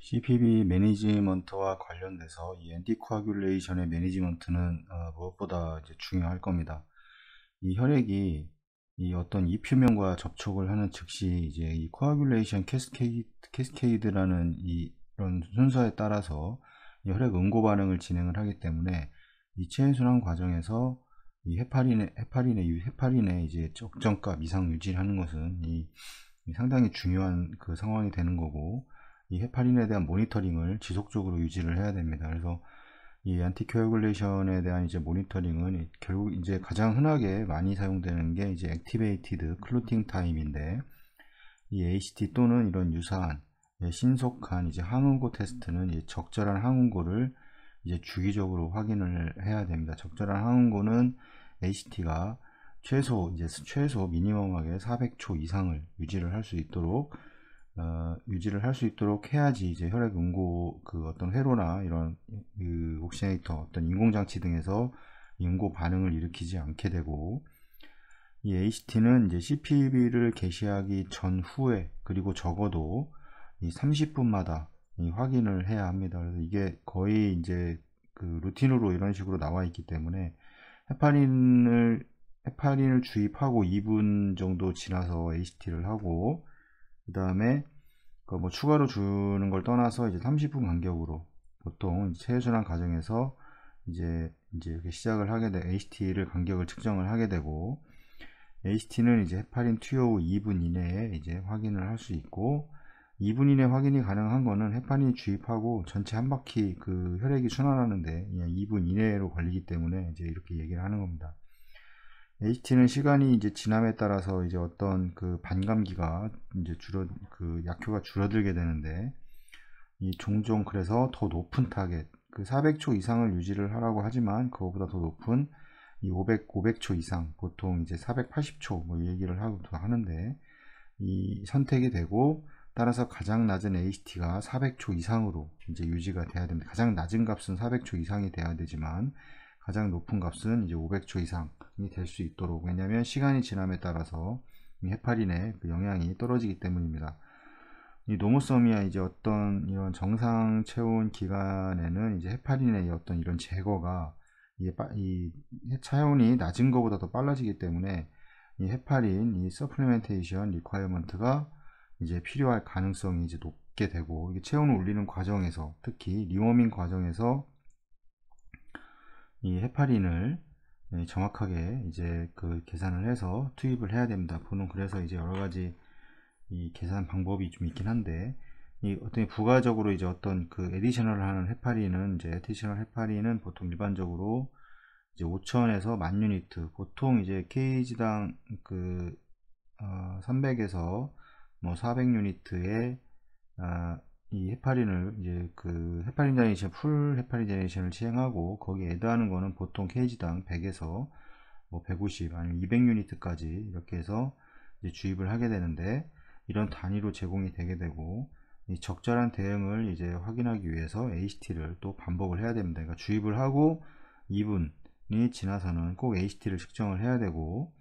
CPB 매니지먼트와 관련돼서 이 엔티코아귤레이션의 매니지먼트는 무엇보다 이제 중요할 겁니다. 이 혈액이 이 어떤 입휴면과 접촉을 하는 즉시 이제 이 코아귤레이션 캐스케이드라는 이런 순서에 따라서 이 혈액 응고 반응을 진행을 하기 때문에 이 체온순환 과정에서 이 헤파린의 이제 적정값 이상 유지하는 것은 이 상당히 중요한 그 상황이 되는 거고, 이 헤파린에 대한 모니터링을 지속적으로 유지를 해야 됩니다. 그래서 이 안티코애굴레이션에 대한 이제 모니터링은 결국 이제 가장 흔하게 많이 사용되는 게 이제 액티베이티드 클로팅 타임인데, 이 ACT 또는 이런 유사한 신속한 이제 항응고 테스트는 이제 적절한 항응고를 이제 주기적으로 확인을 해야 됩니다. 적절한 항응고는 ACT가 최소 미니멈하게 400초 이상을 유지를 할 수 있도록 해야지 이제 혈액 응고 그 어떤 회로나 이런 그 옥시네이터 어떤 인공장치 등에서 응고 반응을 일으키지 않게 되고, 이 ACT는 이제 CPB를 개시하기 전후에 그리고 적어도 이 30분마다 이 확인을 해야 합니다. 그래서 이게 거의 이제 그 루틴으로 이런 식으로 나와 있기 때문에 헤파린을 주입하고 2분 정도 지나서 ACT를 하고, 그 다음에 뭐 추가로 주는 걸 떠나서 이제 30분 간격으로 보통 체순환 과정에서 이제 이렇게 시작을 하게 돼 ACT를 간격을 측정을 하게 되고, ACT는 이제 헤파린 투여 후 2분 이내에 이제 확인을 할 수 있고, 2분 이내 확인이 가능한 거는 헤파린이 주입하고 전체 한 바퀴 그 혈액이 순환하는데 그냥 2분 이내로 걸리기 때문에 이제 이렇게 얘기를 하는 겁니다. ACT는 시간이 이제 지남에 따라서 이제 어떤 그 반감기가 이제 그 약효가 줄어들게 되는데, 이 종종 그래서 더 높은 타겟, 그 400초 이상을 유지를 하라고 하지만 그거보다 더 높은 이 500초 이상, 보통 이제 480초 뭐 얘기를 하는데, 이 선택이 되고, 따라서 가장 낮은 ACT가 400초 이상으로 이제 유지가 돼야 됩니다. 가장 낮은 값은 400초 이상이 돼야 되지만 가장 높은 값은 이제 500초 이상이 될 수 있도록, 왜냐하면 시간이 지남에 따라서 이 헤파린의 그 영향이 떨어지기 때문입니다. 이 노모섬이야 이제 어떤 이런 정상 체온 기간에는 이제 헤파린의 어떤 이런 제거가 이 차온이 낮은 것보다 더 빨라지기 때문에 이 헤파린 이 서플리멘테이션 리ኳ이어먼트가 이제 필요할 가능성이 이제 높게 되고, 이게 체온을 올리는 과정에서 특히 리워밍 과정에서 이 헤파린을 정확하게 이제 그 계산을 해서 투입을 해야 됩니다. 보는 그래서 이제 여러 가지 이 계산 방법이 좀 있긴 한데, 이 어떤 부가적으로 이제 어떤 그 에디셔널 하는 헤파린은 이제 에디셔널 헤파린은 보통 일반적으로 이제 5,000에서 10,000유니트, 보통 이제 kg당 그 300에서 뭐 400유니트의 이 헤파린을 이제 그 헤파린 제네레이션 풀 헤파린 제네레이션을 시행하고, 거기에 애드하는 거는 보통 kg당 100에서 뭐 150 아니면 200유니트까지 이렇게 해서 이제 주입을 하게 되는데, 이런 단위로 제공이 되게 되고, 이 적절한 대응을 이제 확인하기 위해서 ACT를 또 반복을 해야 됩니다. 그러니까 주입을 하고 2분이 지나서는 꼭 ACT를 측정을 해야 되고,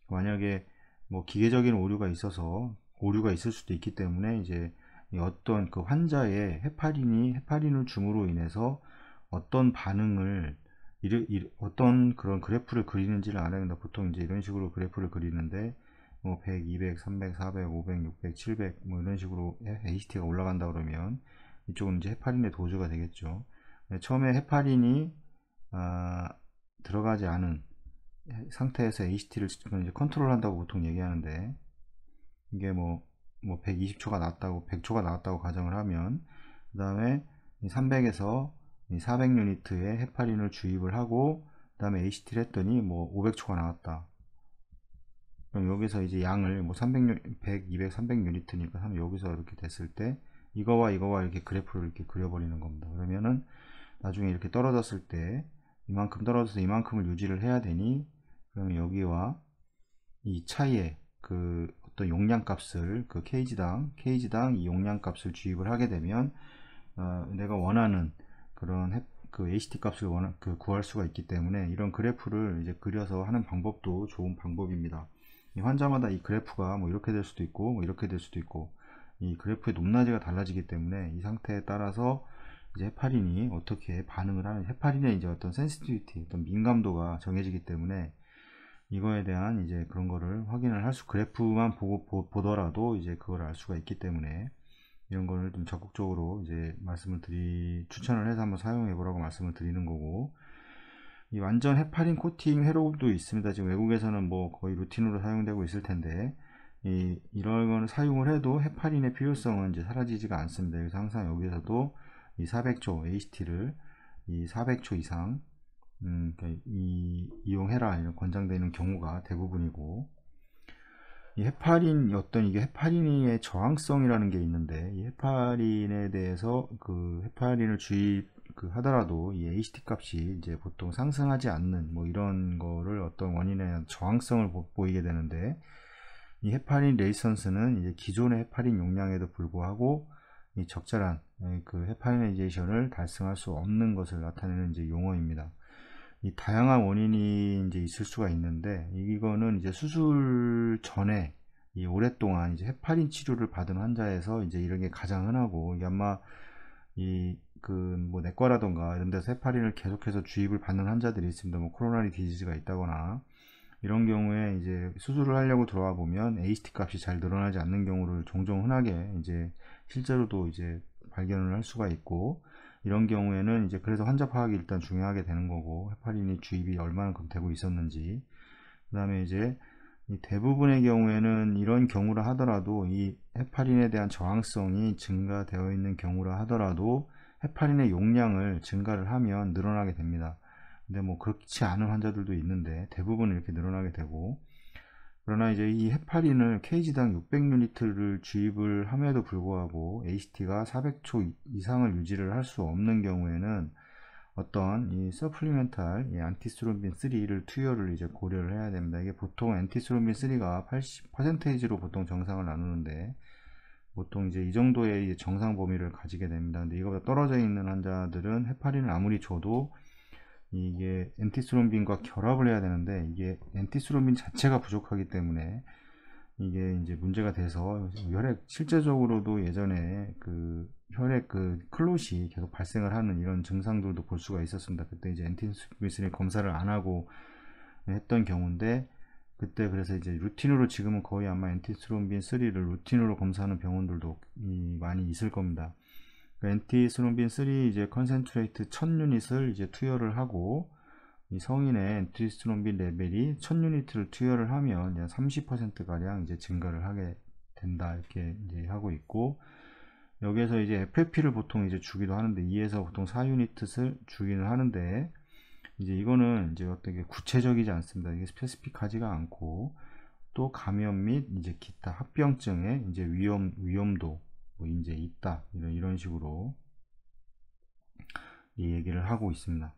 만약에 뭐 기계적인 오류가 있을 수도 있기 때문에 이제 어떤 그 환자의 헤파린을 줌으로 인해서 어떤 반응을 어떤 그런 그래프를 그리는지를 알아야 된다. 보통 이제 이런 식으로 그래프를 그리는데 뭐 100, 200, 300, 400, 500, 600, 700 뭐 이런 식으로 ACT가 올라간다 그러면 이쪽은 이제 헤파린의 도주가 되겠죠. 처음에 헤파린이 들어가지 않은 상태에서 ACT를 이제 컨트롤한다고 보통 얘기하는데, 이게 뭐 120초가 나왔다고 100초가 나왔다고 가정을 하면, 그 다음에 300에서 400유니트의 헤파린을 주입을 하고 그 다음에 ACT를 했더니 뭐 500초가 나왔다. 그럼 여기서 이제 양을 뭐 100, 200, 300유니트니까 여기서 이렇게 됐을 때 이거와 이렇게 그래프를 이렇게 그려버리는 겁니다. 그러면은 나중에 이렇게 떨어졌을 때 이만큼 떨어져서 이만큼을 유지를 해야 되니, 그러면 여기와 이 차이에 그 어떤 용량 값을 그 kg당 이 용량 값을 주입을 하게 되면 내가 원하는 그런 그 ACT 값을 구할 수가 있기 때문에, 이런 그래프를 이제 그려서 하는 방법도 좋은 방법입니다. 이 환자마다 이 그래프가 뭐 이렇게 될 수도 있고 뭐 이렇게 될 수도 있고, 이 그래프의 높낮이가 달라지기 때문에 이 상태에 따라서 이제 헤파린이 어떻게 반응을 하는, 헤파린의 이제 어떤 센시티비티, 어떤 민감도가 정해지기 때문에 이거에 대한 이제 그런 거를 확인을 할 수, 그래프만 보더라도 이제 그걸 알 수가 있기 때문에 이런 거를 좀 적극적으로 이제 추천을 해서 한번 사용해 보라고 말씀을 드리는 거고, 이 완전 헤파린 코팅 회로도 있습니다. 지금 외국에서는 뭐 거의 루틴으로 사용되고 있을 텐데, 이런 거는 사용을 해도 헤파린의 필요성은 이제 사라지지가 않습니다. 그래서 항상 여기서도 이 400초 ACT를 이 400초 이상 그러니까 이용해라 이런 권장되는 경우가 대부분이고, 이 헤파린 이게 헤파린의 저항성이라는 게 있는데, 이 헤파린에 대해서 그 헤파린을 하더라도 이 ACT 값이 이제 보통 상승하지 않는 뭐 이런 거를 어떤 원인에 대한 저항성을 보이게 되는데, 이 헤파린 레이선스는 이제 기존의 헤파린 용량에도 불구하고 이 적절한 그 헤파리네이제이션을 달성할 수 없는 것을 나타내는 이제 용어입니다. 이 다양한 원인이 이제 있을 수가 있는데, 이거는 이제 수술 전에 이 오랫동안 이제 헤파린 치료를 받은 환자에서 이제 이런 게 가장 흔하고, 이게 아마 뭐 내과라던가 이런 데서 헤파린을 계속해서 주입을 받는 환자들이 있습니다. 뭐 코로나리 디지즈가 있다거나 이런 경우에 이제 수술을 하려고 들어와 보면 ACT 값이 잘 늘어나지 않는 경우를 종종 흔하게 이제 실제로도 이제 발견을 할 수가 있고, 이런 경우에는 이제 그래서 환자 파악이 일단 중요하게 되는 거고, 헤파린이 주입이 얼마만큼 되고 있었는지, 그 다음에 이제 대부분의 경우에는 이런 경우라 하더라도 이 헤파린에 대한 저항성이 증가되어 있는 경우라 하더라도 헤파린의 용량을 증가를 하면 늘어나게 됩니다. 근데 뭐 그렇지 않은 환자들도 있는데 대부분 이렇게 늘어나게 되고, 그러나 이제 이 헤파린을 kg당 600ml를 주입을 함에도 불구하고 ACT가 400초 이상을 유지를 할 수 없는 경우에는 어떤 이 서플리멘탈 안티스트롬빈 3를 투여를 이제 고려를 해야 됩니다. 이게 보통 안티스트롬빈 3가 80%로 보통 정상을 나누는데, 보통 이제 이 정도의 이제 정상 범위를 가지게 됩니다. 근데 이거보다 떨어져 있는 환자들은 헤파린을 아무리 줘도 이게 엔티스트롬빈과 결합을 해야 되는데, 이게 엔티스트롬빈 자체가 부족하기 때문에 이게 이제 문제가 돼서 실제적으로도 예전에 혈액 클롯이 계속 발생을 하는 이런 증상들도 볼 수가 있었습니다. 그때 이제 엔티스트롬빈 검사를 안 하고 했던 경우인데, 그때 그래서 이제 루틴으로, 지금은 거의 아마 엔티스트롬빈 3를 루틴으로 검사하는 병원들도 많이 있을 겁니다. 엔티스트롬빈 3 이제 컨센트레이트 1000유닛을 이제 투여를 하고, 이 성인의 엔티스트롬빈 레벨이 1000유닛을 투여를 하면 30% 가량 이제 증가를 하게 된다, 이렇게 이제 하고 있고, 여기에서 이제 FFP를 보통 이제 주기도 하는데 2에서 보통 4유닛을 주기는 하는데, 이제 이거는 이제 어떻게 구체적이지 않습니다. 이게 스페시픽하지가 않고, 또 감염 및 이제 기타 합병증의 이제 위험도 뭐 이제 있다, 이런 식으로 이 얘기를 하고 있습니다.